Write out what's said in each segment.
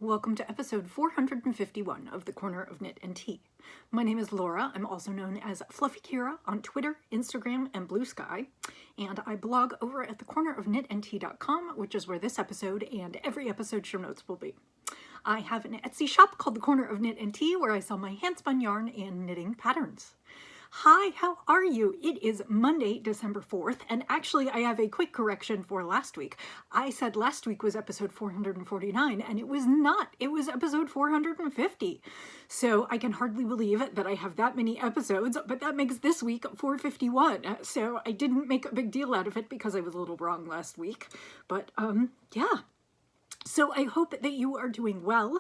Welcome to episode 451 of The Corner of Knit and Tea. My name is Laura. I'm also known as Fluffy Kira on Twitter, Instagram, and Blue Sky, and I blog over at thecornerofknitandtea.com, which is where this episode and every episode show notes will be. I have an Etsy shop called The Corner of Knit and Tea where I sell my handspun yarn and knitting patterns. Hi, how are you? It is Monday, December 4th, and actually I have a quick correction for last week. I said last week was episode 449, and it was not. It was episode 450. So I can hardly believe that I have that many episodes, but that makes this week 451. So I didn't make a big deal out of it because I was a little wrong last week. But yeah. So I hope that you are doing well.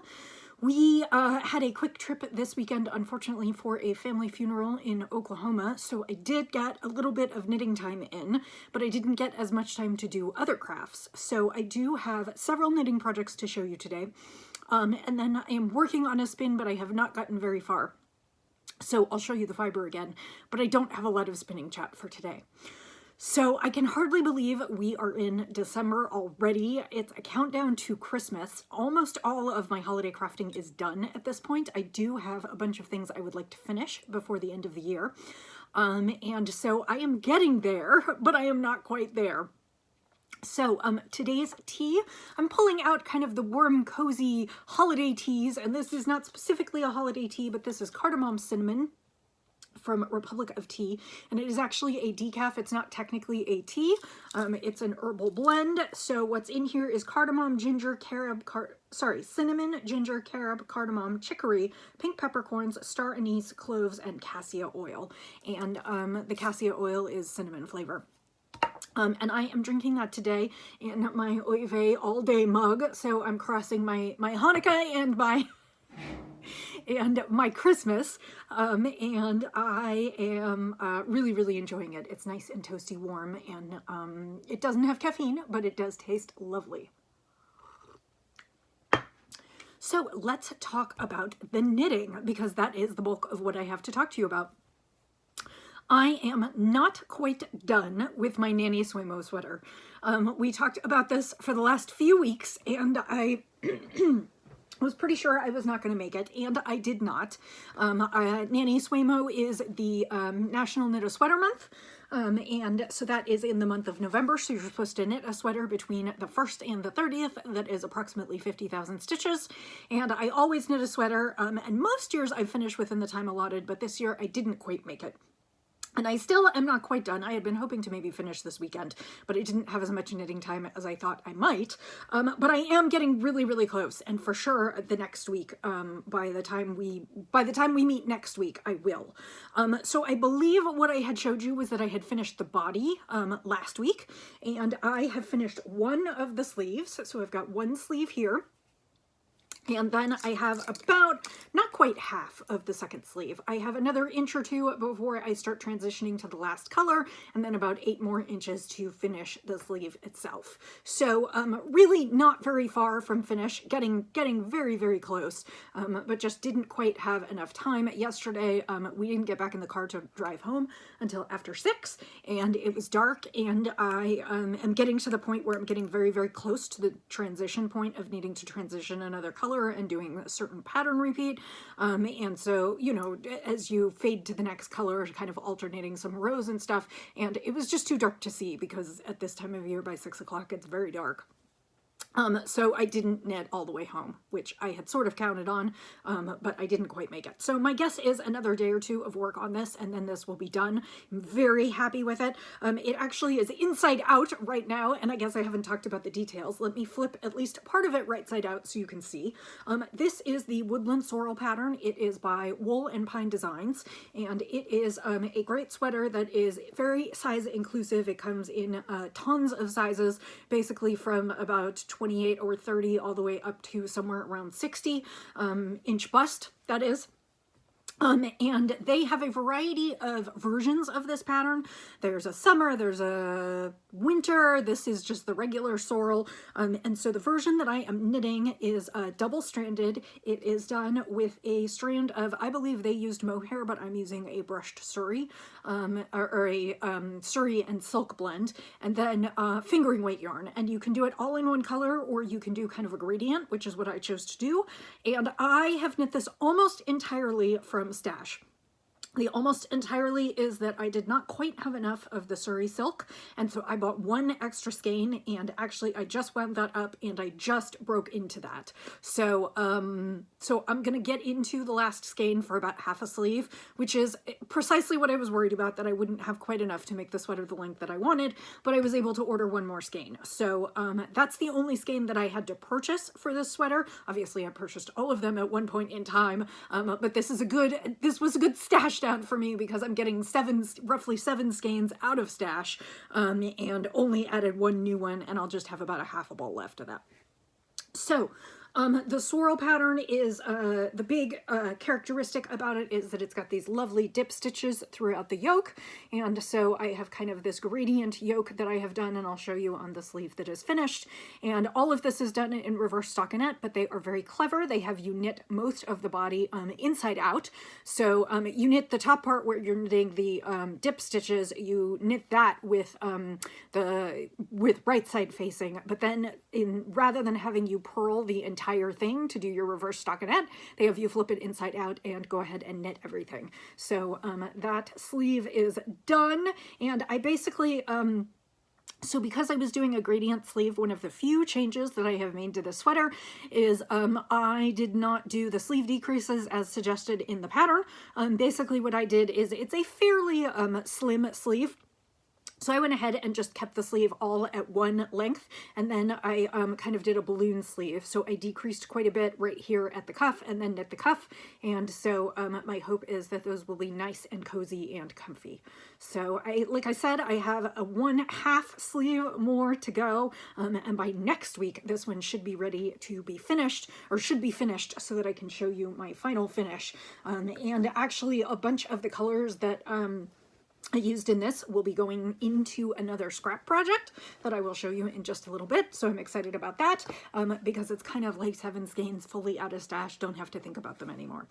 We had a quick trip this weekend, unfortunately, for a family funeral in Oklahoma, so I did get a little bit of knitting time in, but I didn't get as much time to do other crafts. So I do have several knitting projects to show you today, and then I am working on a spin, but I have not gotten very far. So I'll show you the fiber again, but I don't have a lot of spinning chat for today. So I can hardly believe we are in December already. It's a countdown to Christmas. Almost all of my holiday crafting is done at this point. I do have a bunch of things I would like to finish before the end of the year. And so I am getting there, but I am not quite there. So today's tea, I'm pulling out kind of the warm, cozy holiday teas, and this is not specifically a holiday tea, but this is cardamom cinnamon from Republic of Tea, and it is actually a decaf. It's not technically a tea. It's an herbal blend. So what's in here is cardamom, ginger, cinnamon, ginger, carob, cardamom, chicory, pink peppercorns, star anise, cloves, and cassia oil. And the cassia oil is cinnamon flavor. And I am drinking that today in my Oy Vey all day mug. So I'm crossing my Hanukkah and my Christmas, and I am really enjoying it. It's nice and toasty warm, and it doesn't have caffeine, but it does taste lovely. So let's talk about the knitting, because that is the bulk of what I have to talk to you about. I am not quite done with my NaKniSwe-Almost sweater. We talked about this for the last few weeks, and I was pretty sure I was not going to make it, and I did not. NaKniSwe-Almost is the National Knit a Sweater Month, and so that is in the month of November, so you're supposed to knit a sweater between the 1st and the 30th. That is approximately 50,000 stitches, and I always knit a sweater, and most years I finish within the time allotted, but this year I didn't quite make it. And I still am not quite done. I had been hoping to maybe finish this weekend, but I didn't have as much knitting time as I thought I might. But I am getting really close, and for sure the next week, by the time we meet next week, I will. So I believe what I had showed you was that I had finished the body last week, and I have finished one of the sleeves. So I've got one sleeve here. And then I have about, not quite half of the second sleeve. I have another inch or two before I start transitioning to the last color, and then about 8 more inches to finish the sleeve itself. So really not very far from finish, getting very close, but just didn't quite have enough time. Yesterday, we didn't get back in the car to drive home until after 6, and it was dark, and I am getting to the point where I'm getting very close to the transition point of needing to transition another color and doing a certain pattern repeat, and so, you know, as you fade to the next color, kind of alternating some rows and stuff, and it was just too dark to see, because at this time of year by 6 o'clock it's very dark. So I didn't knit all the way home, which I had sort of counted on, but I didn't quite make it. So my guess is another day or two of work on this, and then this will be done. I'm very happy with it. It actually is inside out right now, and I guess I haven't talked about the details. Let me flip at least part of it right side out so you can see. This is the Woodland Sorrel pattern. It is by Wool and Pine Designs, and it is a great sweater that is very size inclusive. It comes in tons of sizes, basically from about 28 or 30 all the way up to somewhere around 60 inch bust, that is. And they have a variety of versions of this pattern. There's a summer, there's a winter. This is just the regular sorrel. And so the version that I am knitting is double-stranded. It is done with a strand of, I believe they used mohair, but I'm using a brushed surrey, or a surrey and silk blend, and then fingering weight yarn. And you can do it all in one color, or you can do kind of a gradient, which is what I chose to do. And I have knit this almost entirely from stash. The almost entirely is that I did not quite have enough of the surrey silk, and so I bought one extra skein, and actually I just wound that up and I just broke into that. So so I'm gonna get into the last skein for about half a sleeve, which is precisely what I was worried about, that I wouldn't have quite enough to make the sweater the length that I wanted, but I was able to order one more skein. So that's the only skein that I had to purchase for this sweater. Obviously I purchased all of them at one point in time, but this was a good stash down for me, because I'm getting roughly seven skeins out of stash, and only added one new one, and I'll just have about a half a ball left of that. So the swirl pattern is, the big characteristic about it is that it's got these lovely dip stitches throughout the yoke, and so I have kind of this gradient yoke that I have done, and I'll show you on the sleeve that is finished. And all of this is done in reverse stockinette, but they are very clever. They have you knit most of the body inside out. So you knit the top part where you're knitting the dip stitches, you knit that with right side facing, but then rather than having you purl the entire thing to do your reverse stockinette, they have you flip it inside out and go ahead and knit everything. So that sleeve is done, and I basically so because I was doing a gradient sleeve, one of the few changes that I have made to the sweater is I did not do the sleeve decreases as suggested in the pattern. Basically what I did is, it's a fairly slim sleeve. So I went ahead and just kept the sleeve all at one length, and then I kind of did a balloon sleeve. So I decreased quite a bit right here at the cuff and then knit the cuff. And so my hope is that those will be nice and cozy and comfy. So like I said, I have a 1/2 sleeve more to go. And by next week, this one should be ready to be finished, or should be finished, so that I can show you my final finish. And actually a bunch of the colors that I used in this will be going into another scrap project that I will show you in just a little bit. So I'm excited about that, because it's kind of like 7 skeins fully out of stash. Don't have to think about them anymore.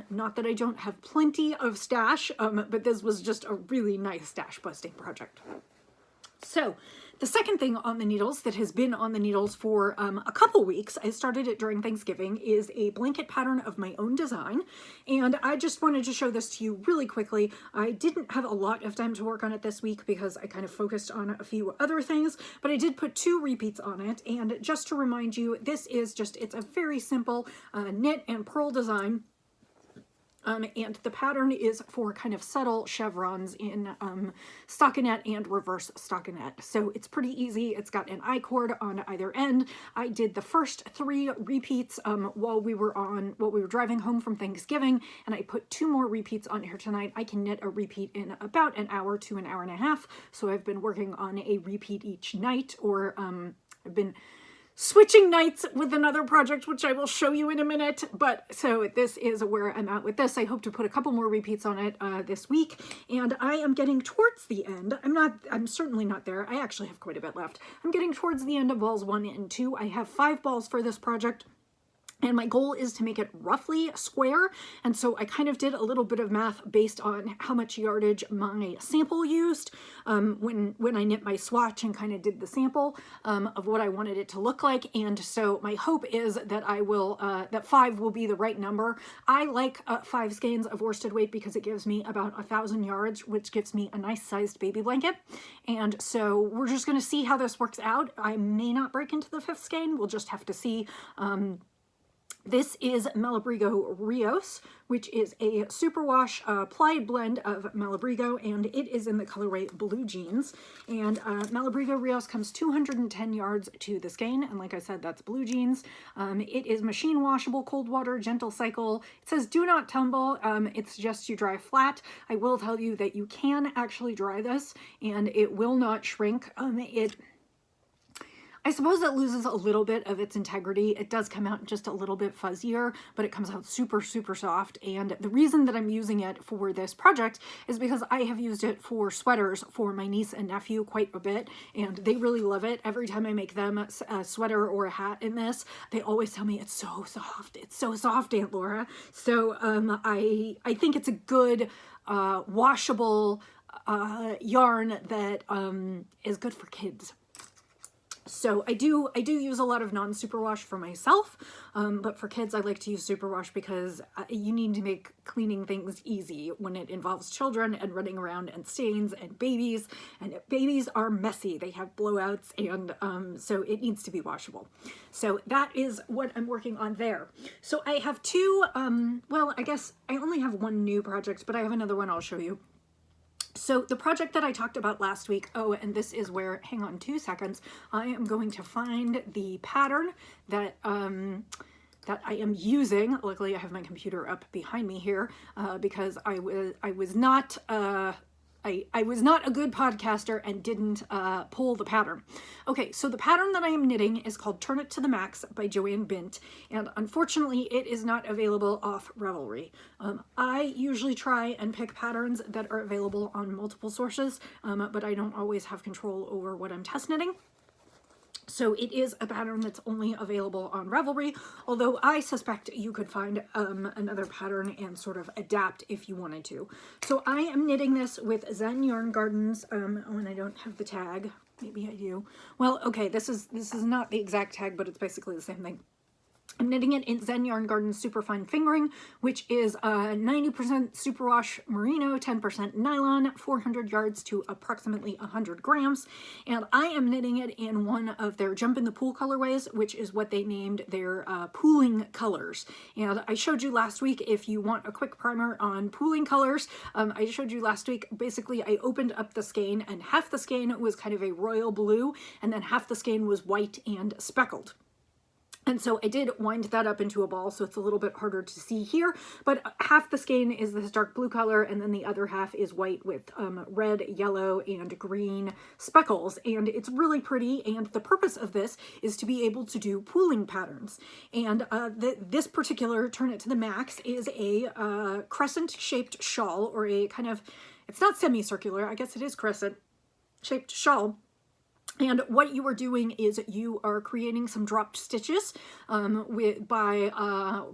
Not that I don't have plenty of stash, but this was just a really nice stash busting project. So the second thing on the needles that has been on the needles for a couple weeks, I started it during Thanksgiving, is a blanket pattern of my own design. And I just wanted to show this to you really quickly. I didn't have a lot of time to work on it this week because I kind of focused on a few other things, but I did put 2 repeats on it. And just to remind you, this is just, it's a very simple knit and purl design. And the pattern is for kind of subtle chevrons in stockinette and reverse stockinette. So it's pretty easy. It's got an I-cord on either end. I did the first 3 repeats while we were driving home from Thanksgiving, and I put 2 more repeats on here tonight. I can knit a repeat in about an hour to an hour and a half. So I've been working on a repeat each night, or I've been switching nights with another project, which I will show you in a minute. But so this is where I'm at with this. I hope to put a couple more repeats on it this week, and I am getting towards the end. I'm certainly not there. I actually have quite a bit left. I'm getting towards the end of balls 1 and 2. I have 5 balls for this project, and my goal is to make it roughly square. And so I kind of did a little bit of math based on how much yardage my sample used when I knit my swatch, and kind of did the sample of what I wanted it to look like. And so my hope is that that 5 will be the right number. I like 5 skeins of worsted weight because it gives me about 1,000 yards, which gives me a nice sized baby blanket. And so we're just going to see how this works out. I may not break into the 5th skein. We'll just have to see. This is Malabrigo Rios, which is a superwash plied blend of Malabrigo, and it is in the colorway Blue Jeans. And Malabrigo Rios comes 210 yards to the skein, and like I said, that's Blue Jeans. It is machine washable, cold water, gentle cycle. It says do not tumble. It's just you dry flat. I will tell you that you can actually dry this, and it will not shrink. I suppose it loses a little bit of its integrity. It does come out just a little bit fuzzier, but it comes out super, super soft. And the reason that I'm using it for this project is because I have used it for sweaters for my niece and nephew quite a bit, and they really love it. Every time I make them a sweater or a hat in this, they always tell me it's so soft. It's so soft, Aunt Laura. So I think it's a good washable yarn that is good for kids. So I do use a lot of non-superwash for myself, but for kids I like to use superwash because you need to make cleaning things easy when it involves children and running around and stains and babies are messy. They have blowouts, and so it needs to be washable. So that is what I'm working on there. So I have two, well, I guess I only have one new project, but I have another one I'll show you. So the project that I talked about last week, oh, and this is where, hang on 2 seconds, I am going to find the pattern that that I am using. Luckily, I have my computer up behind me here because I was not a good podcaster and didn't pull the pattern. Okay, so the pattern that I am knitting is called Turn It to the Max by Joanne Bint, and unfortunately it is not available off Ravelry. I usually try and pick patterns that are available on multiple sources, but I don't always have control over what I'm test knitting. So it is a pattern that's only available on Ravelry, although I suspect you could find another pattern and sort of adapt if you wanted to. So I am knitting this with Zen Yarn Gardens, and I don't have the tag. Maybe I do. Well, okay, this is not the exact tag, but it's basically the same thing. I'm knitting it in Zen Yarn Garden Superfine Fingering, which is 90% superwash merino, 10% nylon, 400 yards to approximately 100 grams. And I am knitting it in one of their Jump in the Pool colorways, which is what they named their pooling colors. And I showed you last week, if you want a quick primer on pooling colors, I showed you last week, basically I opened up the skein and half the skein was kind of a royal blue and then half the skein was white and speckled. And so I did wind that up into a ball, so it's a little bit harder to see here, but half the skein is this dark blue color, and then the other half is white with red, yellow, and green speckles, and it's really pretty, and the purpose of this is to be able to do pooling patterns. And this particular Turn It to the Max is a crescent-shaped shawl, or a kind of, it's not semicircular, I guess it is crescent-shaped shawl. And what you are doing is you are creating some dropped stitches by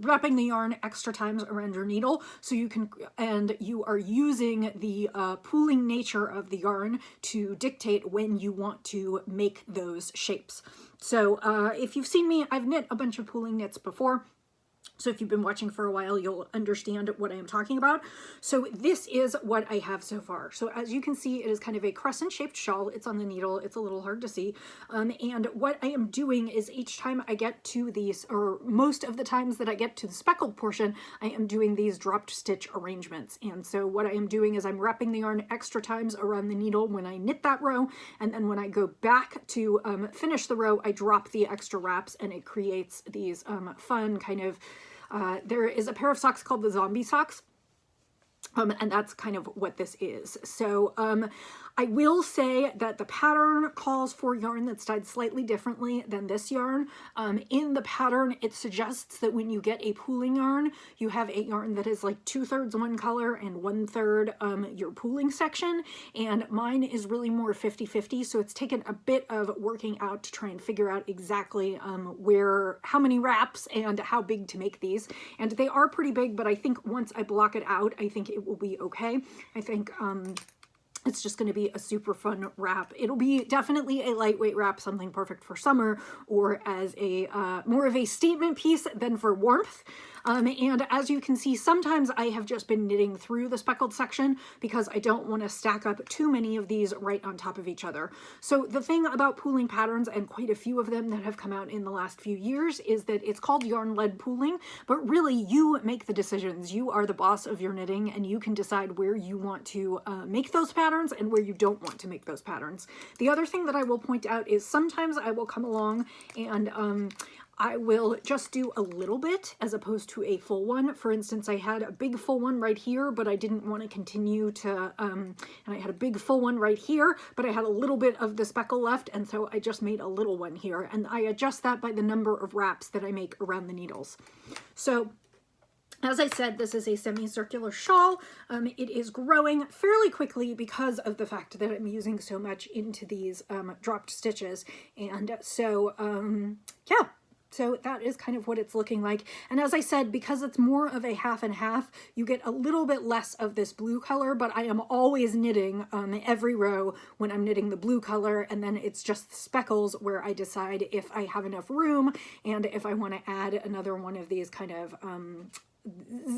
wrapping the yarn extra times around your needle, so you can, and you are using the pooling nature of the yarn to dictate when you want to make those shapes. So if you've seen me, I've knit a bunch of pooling knits before. So if you've been watching for a while, you'll understand what I am talking about. So this is what I have so far. So as you can see, it is kind of a crescent-shaped shawl. It's on the needle. It's a little hard to see. And what I am doing is each time I get to these, or most of the times that I get to the speckled portion, I am doing these dropped stitch arrangements. And so what I am doing is I'm wrapping the yarn extra times around the needle when I knit that row. And then when I go back to finish the row, I drop the extra wraps, and it creates these fun kind of, there is a pair of socks called the zombie socks, and that's kind of what this is. So I will say that the pattern calls for yarn that's dyed slightly differently than this yarn. In the pattern, it suggests that when you get a pooling yarn, you have a yarn that is like 2/3 one color and 1/3 your pooling section, and mine is really more 50-50, so it's taken a bit of working out to try and figure out exactly how many wraps and how big to make these. And they are pretty big, but I think once I block it out, I think it will be okay. I think it's just going to be a super fun wrap. It'll be definitely a lightweight wrap, something perfect for summer or as a more of a statement piece than for warmth. And as you can see, sometimes I have just been knitting through the speckled section because I don't want to stack up too many of these right on top of each other. So the thing about pooling patterns, and quite a few of them that have come out in the last few years, is that it's called yarn-led pooling, but really you make the decisions. You are the boss of your knitting, and you can decide where you want to make those patterns patterns and where you don't want to make those patterns. The other thing that I will point out is sometimes I will come along and I will just do a little bit as opposed to a full one. For instance, I had a big full one right here, but I didn't want to continue to, and I had a big full one right here, but I had a little bit of the speckle left, and so I just made a little one here, and I adjust that by the number of wraps that I make around the needles. So, as I said, this is a semicircular shawl. It is growing fairly quickly because of the fact that I'm using so much into these dropped stitches, and so, yeah. So that is kind of what it's looking like. And as I said, because it's more of a half and half, you get a little bit less of this blue color, but I am always knitting every row when I'm knitting the blue color, and then it's just the speckles where I decide if I have enough room and if I want to add another one of these kind of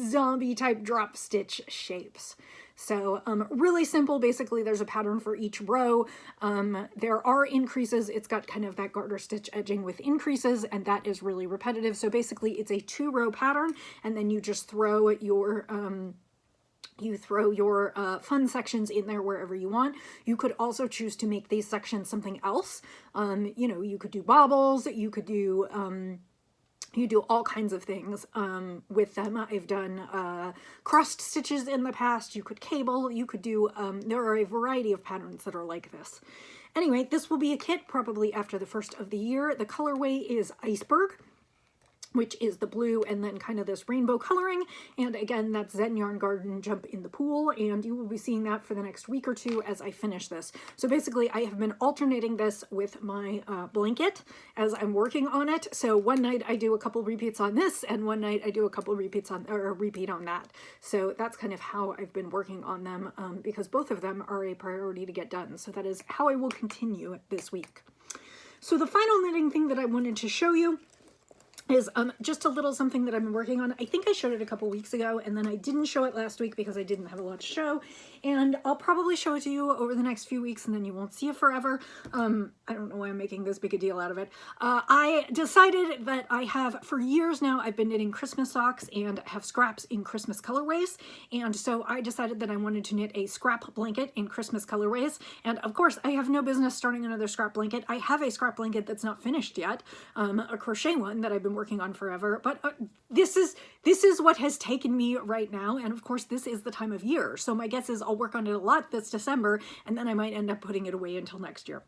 zombie type drop stitch shapes. So really simple. Basically, there's a pattern for each row. There are increases. It's got kind of that garter stitch edging with increases, and that is really repetitive. So basically, it's a 2-row pattern, and then you just throw your fun sections in there wherever you want. You could also choose to make these sections something else. You know, you could do baubles. You could do you do all kinds of things with them. I've done crossed stitches in the past. You could cable, you could do, there are a variety of patterns that are like this. Anyway, this will be a kit probably after the first of the year. The colorway is Iceberg, which is the blue and then kind of this rainbow coloring. And again, that's Zen Yarn Garden Jump in the Pool, and you will be seeing that for the next week or two as I finish this. So basically, I have been alternating this with my blanket as I'm working on it. So one night I do a couple repeats on this, and one night I do a couple repeats on, or a repeat on that. So that's kind of how I've been working on them, because both of them are a priority to get done. So that is how I will continue this week. So the final knitting thing that I wanted to show you is just a little something that I've been working on. I think I showed it a couple weeks ago, and then I didn't show it last week because I didn't have a lot to show, and I'll probably show it to you over the next few weeks, and then you won't see it forever. I don't know why I'm making this big a deal out of it. I decided that I have, for years now, I've been knitting Christmas socks and have scraps in Christmas colorways, and so I decided that I wanted to knit a scrap blanket in Christmas colorways, and of course I have no business starting another scrap blanket. I have a scrap blanket that's not finished yet, a crochet one that I've been working on forever, but this is what has taken me right now, and of course this is the time of year, so my guess is I'll work on it a lot this December, and then I might end up putting it away until next year.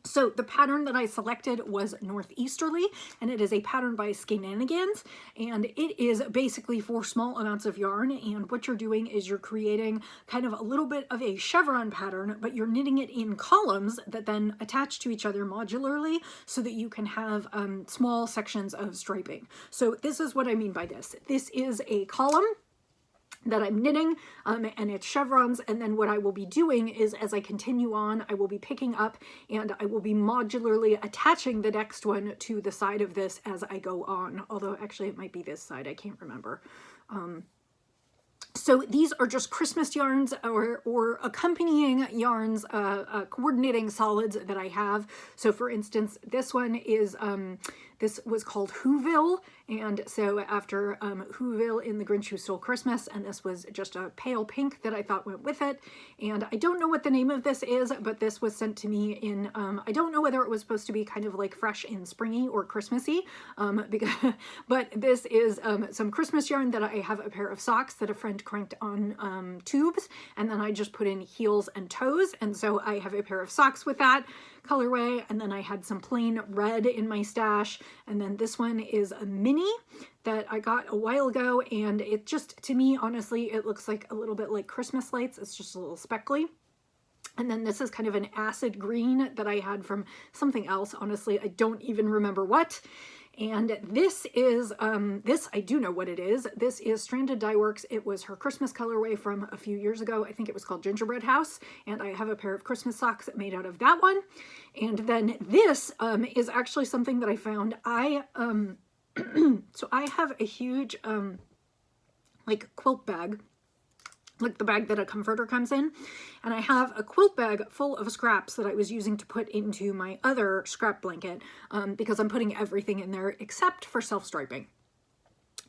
So the pattern that I selected was Northeasterly, and it is a pattern by Skein-Nanigans, and it is basically for small amounts of yarn, and what you're doing is you're creating kind of a little bit of a chevron pattern, but you're knitting it in columns that then attach to each other modularly so that you can have small sections of striping. So this is what I mean by this. This is a column that I'm knitting, and it's chevrons, and then what I will be doing is as I continue on, I will be picking up and I will be modularly attaching the next one to the side of this as I go on, although actually it might be this side, I can't remember. So these are just Christmas yarns or accompanying yarns, coordinating solids that I have. So for instance, this one is, this was called Whoville, and so after Whoville in The Grinch Who Stole Christmas, and this was just a pale pink that I thought went with it, and I don't know what the name of this is, but this was sent to me in, I don't know whether it was supposed to be kind of like fresh and springy or Christmassy, but this is some Christmas yarn that I have a pair of socks that a friend cranked on tubes, and then I just put in heels and toes, and so I have a pair of socks with that colorway, and then I had some plain red in my stash, and then this one is a mini that I got a while ago, and it just, to me, honestly, it looks like a little bit like Christmas lights. It's just a little speckly. And then this is kind of an acid green that I had from something else. Honestly, I don't even remember what. And this is, this I do know what it is. This is Stranded Dye Works. It was her Christmas colorway from a few years ago. I think it was called Gingerbread House. And I have a pair of Christmas socks made out of that one. And then this is actually something that I found. So I have a huge, like quilt bag, like the bag that a comforter comes in, and I have a quilt bag full of scraps that I was using to put into my other scrap blanket, because I'm putting everything in there except for self-striping.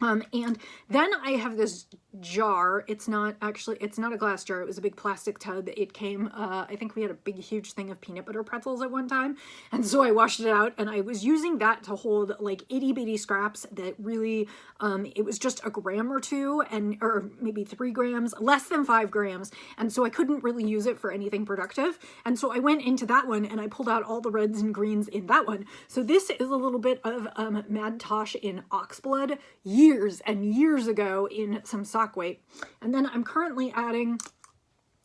And then I have this jar. It's not a glass jar. It was a big plastic tub. It came, I think we had a big, huge thing of peanut butter pretzels at one time. And so I washed it out, and I was using that to hold like itty bitty scraps that really, it was just a gram or two, or maybe 3 grams, less than 5 grams. And so I couldn't really use it for anything productive. And so I went into that one and I pulled out all the reds and greens in that one. So this is a little bit of Mad Tosh in Oxblood, years and years ago in some sock weight. And then I'm currently adding,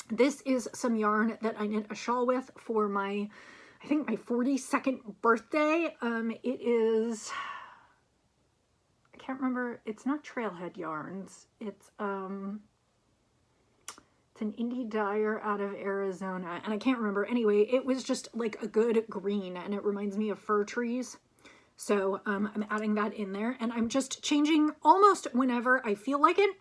this is some yarn that I knit a shawl with for my, I think my 42nd birthday. It is, I can't remember, it's not Trailhead Yarns. It's an indie dyer out of Arizona, and I can't remember. Anyway, it was just like a good green, and it reminds me of fir trees. So I'm adding that in there, and I'm just changing almost whenever I feel like it,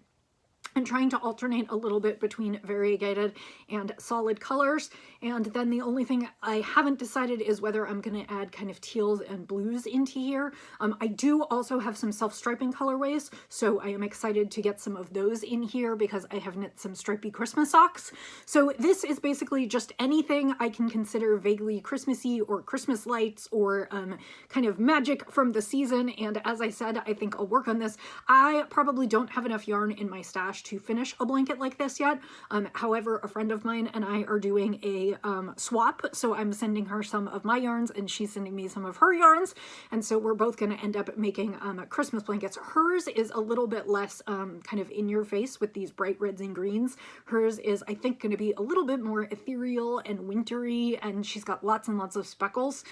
and trying to alternate a little bit between variegated and solid colors. And then the only thing I haven't decided is whether I'm going to add kind of teals and blues into here. I do also have some self-striping colorways, so I am excited to get some of those in here because I have knit some stripy Christmas socks. So this is basically just anything I can consider vaguely Christmassy or Christmas lights or kind of magic from the season. And as I said, I think I'll work on this. I probably don't have enough yarn in my stash to finish a blanket like this yet. However, a friend of mine and I are doing a swap, so I'm sending her some of my yarns and she's sending me some of her yarns, and so we're both going to end up making Christmas blankets. Hers is a little bit less kind of in your face with these bright reds and greens. Hers is, I think, going to be a little bit more ethereal and wintry, and she's got lots and lots of speckles.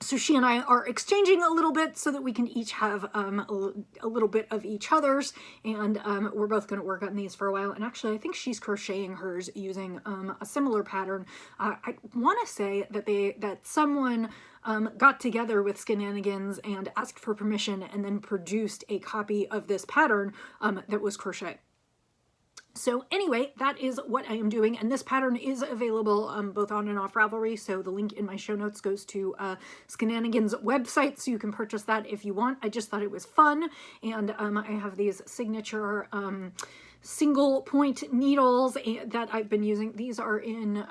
So she and I are exchanging a little bit so that we can each have a little bit of each other's, and we're both going to work on these for a while. And actually, I think she's crocheting hers using a similar pattern. I want to say that someone got together with Skenanigans and asked for permission and then produced a copy of this pattern that was crochet. So anyway, that is what I am doing, and this pattern is available both on and off Ravelry, so the link in my show notes goes to Skenanigans' website, so you can purchase that if you want. I just thought it was fun, and I have these signature single point needles that I've been using. These are in,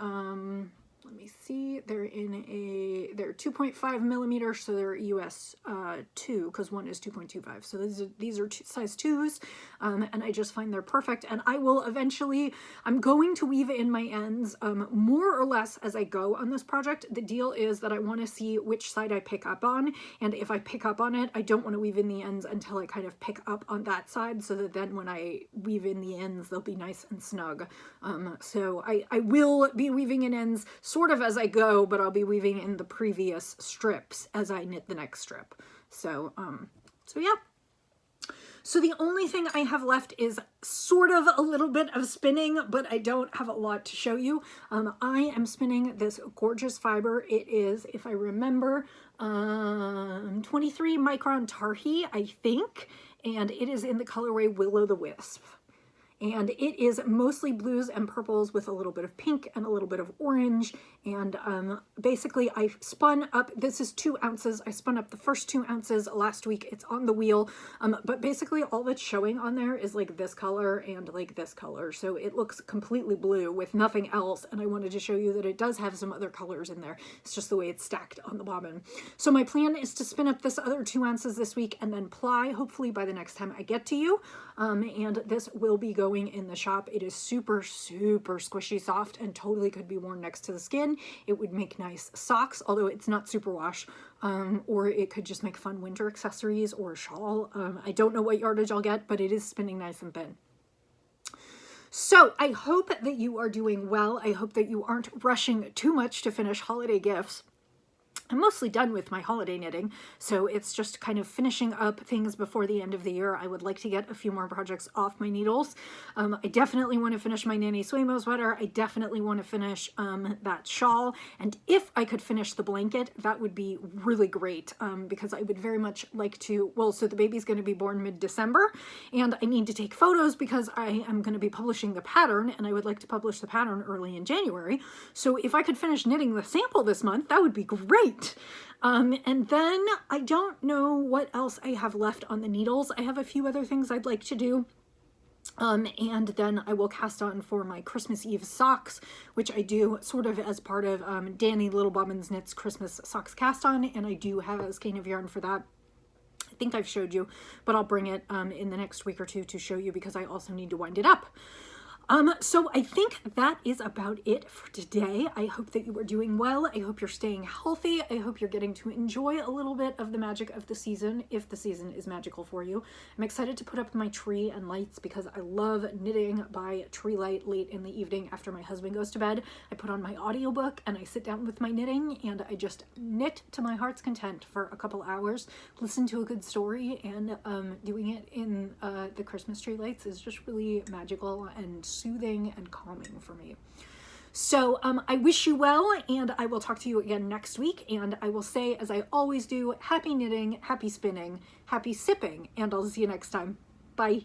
let me see, they're 2.5 millimeters, so they're US 2, because one is 2.25. So these are size 2s, and I just find they're perfect. And I will eventually, I'm going to weave in my ends more or less as I go on this project. The deal is that I want to see which side I pick up on, and if I pick up on it, I don't want to weave in the ends until I kind of pick up on that side, so that then when I weave in the ends, they'll be nice and snug. So I will be weaving in ends sort of as I go, but I'll be weaving in the previous strips as I knit the next strip. So yeah. So the only thing I have left is sort of a little bit of spinning, but I don't have a lot to show you. I am spinning this gorgeous fiber. It is, if I remember, 23 micron Tarhi, I think, and it is in the colorway Will-O-the-Wisp. And it is mostly blues and purples with a little bit of pink and a little bit of orange. And basically I spun up, this is 2 ounces. I spun up the first 2 ounces last week. It's on the wheel. But basically all that's showing on there is like this color and like this color. So it looks completely blue with nothing else. And I wanted to show you that it does have some other colors in there. It's just the way it's stacked on the bobbin. So my plan is to spin up this other 2 ounces this week and then ply, hopefully by the next time I get to you. And this will be going in the shop. It is super, super squishy soft and totally could be worn next to the skin. It would make nice socks, although it's not super wash, or it could just make fun winter accessories or a shawl. I don't know what yardage I'll get, but it is spinning nice and thin. So I hope that you are doing well. I hope that you aren't rushing too much to finish holiday gifts. I'm mostly done with my holiday knitting, so it's just kind of finishing up things before the end of the year. I would like to get a few more projects off my needles. I definitely want to finish my NaKniSwe-Almost sweater. I definitely want to finish that shawl, and if I could finish the blanket, that would be really great, because I would very much like to, well, so the baby's going to be born mid-December, and I need to take photos because I am going to be publishing the pattern, and I would like to publish the pattern early in January. So if I could finish knitting the sample this month, that would be great. that. And then I don't know what else I have left on the needles. I have a few other things I'd like to do. And then I will cast on for my Christmas Eve socks, which I do sort of as part of Danny Little Bobbins Knits Christmas Socks Cast On, and I do have a skein of yarn for that. I think I've showed you, but I'll bring it in the next week or two to show you because I also need to wind it up. So I think that is about it for today. I hope that you are doing well. I hope you're staying healthy. I hope you're getting to enjoy a little bit of the magic of the season, if the season is magical for you. I'm excited to put up my tree and lights because I love knitting by tree light late in the evening after my husband goes to bed. I put on my audiobook and I sit down with my knitting and I just knit to my heart's content for a couple hours, listen to a good story, and doing it in the Christmas tree lights is just really magical and soothing and calming for me. So I wish you well, and I will talk to you again next week, and I will say, as I always do, happy knitting, happy spinning, happy sipping, and I'll see you next time. Bye.